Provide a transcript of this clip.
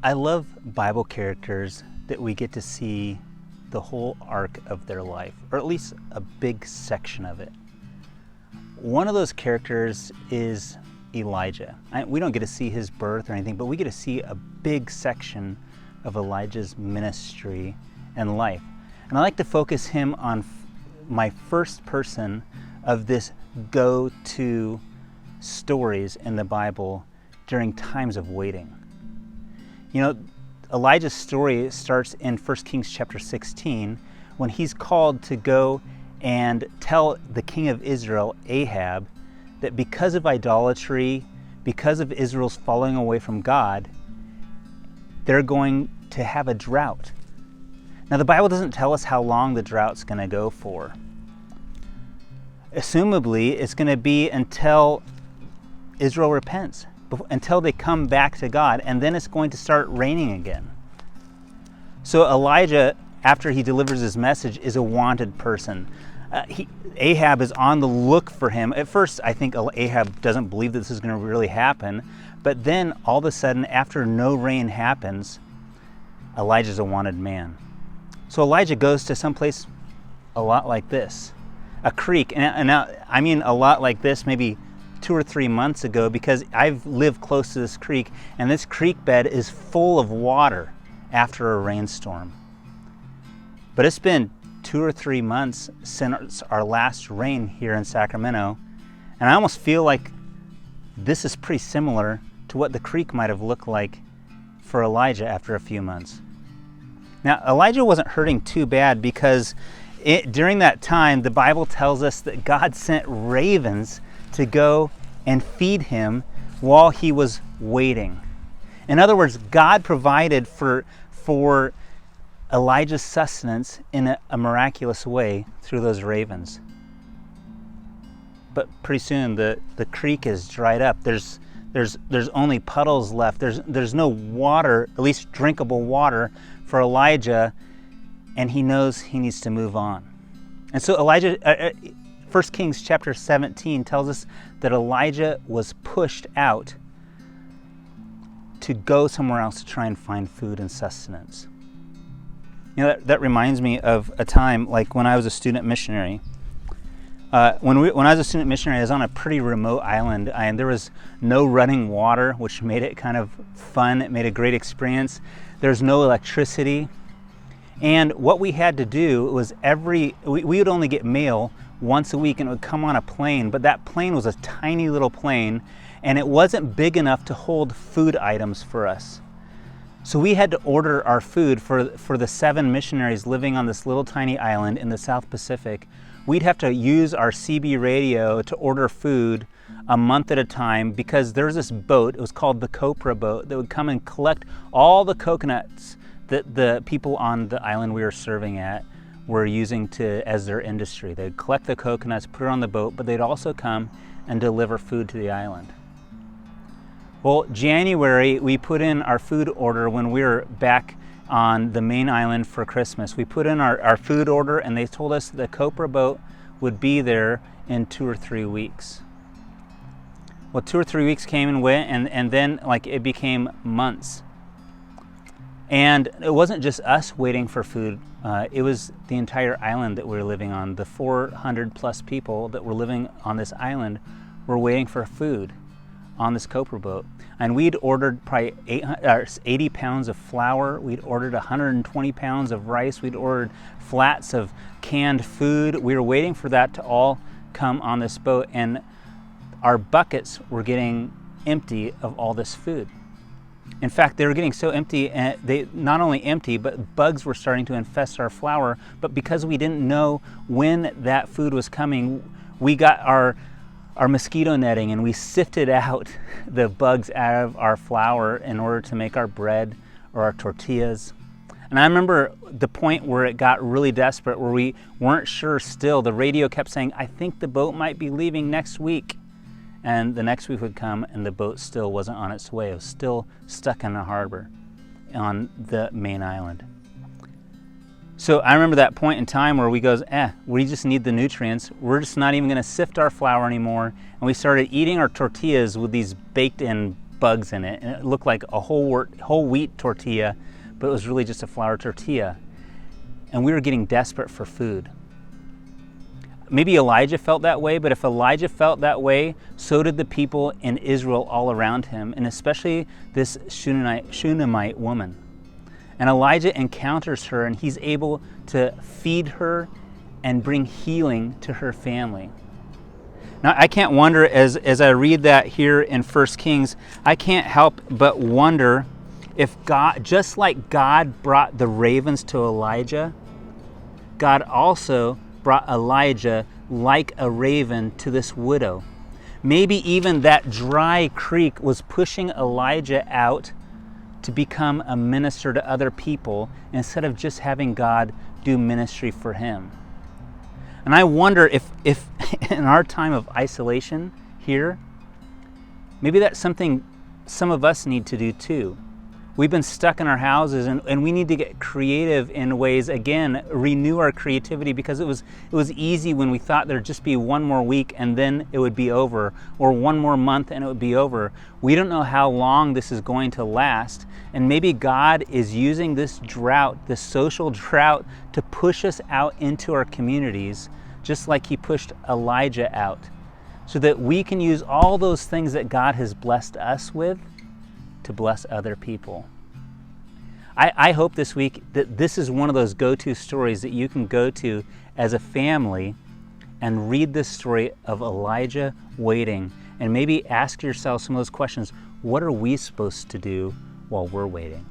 I love Bible characters that we get to see the whole arc of their life, or at least a big section of it. One of those characters is Elijah. We don't get to see his birth or anything, but we get to see a big section of Elijah's ministry and life. And I like to focus him on my first person of this go-to stories in the Bible during times of waiting. You know, Elijah's story starts in 1 Kings chapter 16 when he's called to go and tell the king of Israel, Ahab, that because of idolatry, because of Israel's falling away from God, they're going to have a drought. Now, the Bible doesn't tell us how long the drought's going to go for. Assumably, it's going to be until Israel repents, until they come back to God, and then it's going to start raining again. So Elijah, after he delivers his message, is a wanted person. Ahab is on the look for him. At first, I think Ahab doesn't believe that this is going to really happen, but then all of a sudden, after no rain happens, Elijah's a wanted man. So Elijah goes to someplace a lot like this, a creek, and now, I mean a lot like this, maybe 2 or 3 months ago, because I've lived close to this creek, and this creek bed is full of water after a rainstorm. But it's been 2 or 3 months since our last rain here in Sacramento, and I almost feel like this is pretty similar to what the creek might have looked like for Elijah after a few months. Now, Elijah wasn't hurting too bad, because during that time, the Bible tells us that God sent ravens to go and feed him while he was waiting. In other words, God provided for Elijah's sustenance in a miraculous way through those ravens. But pretty soon the creek is dried up. There's only puddles left. There's no water, at least drinkable water, for Elijah, and he knows he needs to move on. And so Elijah, 1 Kings chapter 17 tells us that Elijah was pushed out to go somewhere else to try and find food and sustenance. You know, that reminds me of a time like when I was a student missionary. When I was a student missionary, I was on a pretty remote island, and there was no running water, which made it kind of fun. It made a great experience. There's no electricity. And what we had to do was we would only get mail once a week, and it would come on a plane, but that plane was a tiny little plane, and it wasn't big enough to hold food items for us. So we had to order our food for the 7 missionaries living on this little tiny island in the South Pacific. We'd have to use our CB radio to order food a month at a time, because there was this boat, it was called the Copra boat, that would come and collect all the coconuts that the people on the island we were serving at were using as their industry. They'd collect the coconuts, put it on the boat, but they'd also come and deliver food to the island. Well, January, we put in our food order when we were back on the main island for Christmas. We put in our food order, and they told us the Copra boat would be there in 2 or 3 weeks. Well, 2 or 3 weeks came and went, and then it became months. And it wasn't just us waiting for food. It was the entire island that we were living on. The 400 plus people that were living on this island were waiting for food on this Copra boat. And we'd ordered probably 80 pounds of flour. We'd ordered 120 pounds of rice. We'd ordered flats of canned food. We were waiting for that to all come on this boat. And our buckets were getting empty of all this food. In fact, they were getting so empty, and they not only empty, but bugs were starting to infest our flour. But because we didn't know when that food was coming, we got our our mosquito netting and we sifted out the bugs out of our flour in order to make our bread or our tortillas. And I remember the point where it got really desperate, where we weren't sure still. The radio kept saying, I think the boat might be leaving next week. And the next week would come and the boat still wasn't on its way. It was still stuck in the harbor on the main island. So I remember that point in time where we goes, we just need the nutrients. We're just not even gonna sift our flour anymore. And we started eating our tortillas with these baked in bugs in it. And it looked like a whole wheat tortilla, but it was really just a flour tortilla. And we were getting desperate for food. Maybe Elijah felt that way, but if Elijah felt that way, so did the people in Israel all around him, and especially this Shunammite woman. And Elijah encounters her, and he's able to feed her and bring healing to her family. Now, I can't wonder, as I read that here in 1 Kings, I can't help but wonder if God, just like God brought the ravens to Elijah, God also brought Elijah like a raven to this widow. Maybe even that dry creek was pushing Elijah out to become a minister to other people instead of just having God do ministry for him. And I wonder if in our time of isolation here, maybe that's something some of us need to do too. We've been stuck in our houses and we need to get creative in ways, again, renew our creativity, because it was easy when we thought there'd just be one more week and then it would be over, or one more month and it would be over. We don't know how long this is going to last, and maybe God is using this drought, this social drought, to push us out into our communities, just like he pushed Elijah out, so that we can use all those things that God has blessed us with to bless other people. I hope this week that this is one of those go-to stories that you can go to as a family and read this story of Elijah waiting, and maybe ask yourself some of those questions. What are we supposed to do while we're waiting?